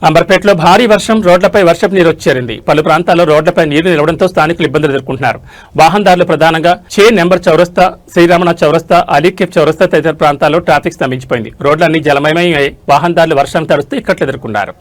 అంబర్పేటలో భారీ వర్షం, రోడ్లపై వర్షపు నీరు చేరింది. పలు ప్రాంతాల్లో రోడ్లపై నీరు నిలవడంతో స్థానికులు ఇబ్బందులు ఎదుర్కొంటున్నారు. వాహనదారులు ప్రధానంగా చే నెంబర్ చౌరస్తా, శ్రీరమణ చౌరస్తా, అలీకెఫ్ చౌరస్తా తదితర ప్రాంతాల్లో ట్రాఫిక్ స్తంభించిపోయింది. రోడ్లన్నీ జలమయమై వాహనదారులు వర్షం తడుస్తూ ఇక్కట్లు ఎదుర్కొన్నారు.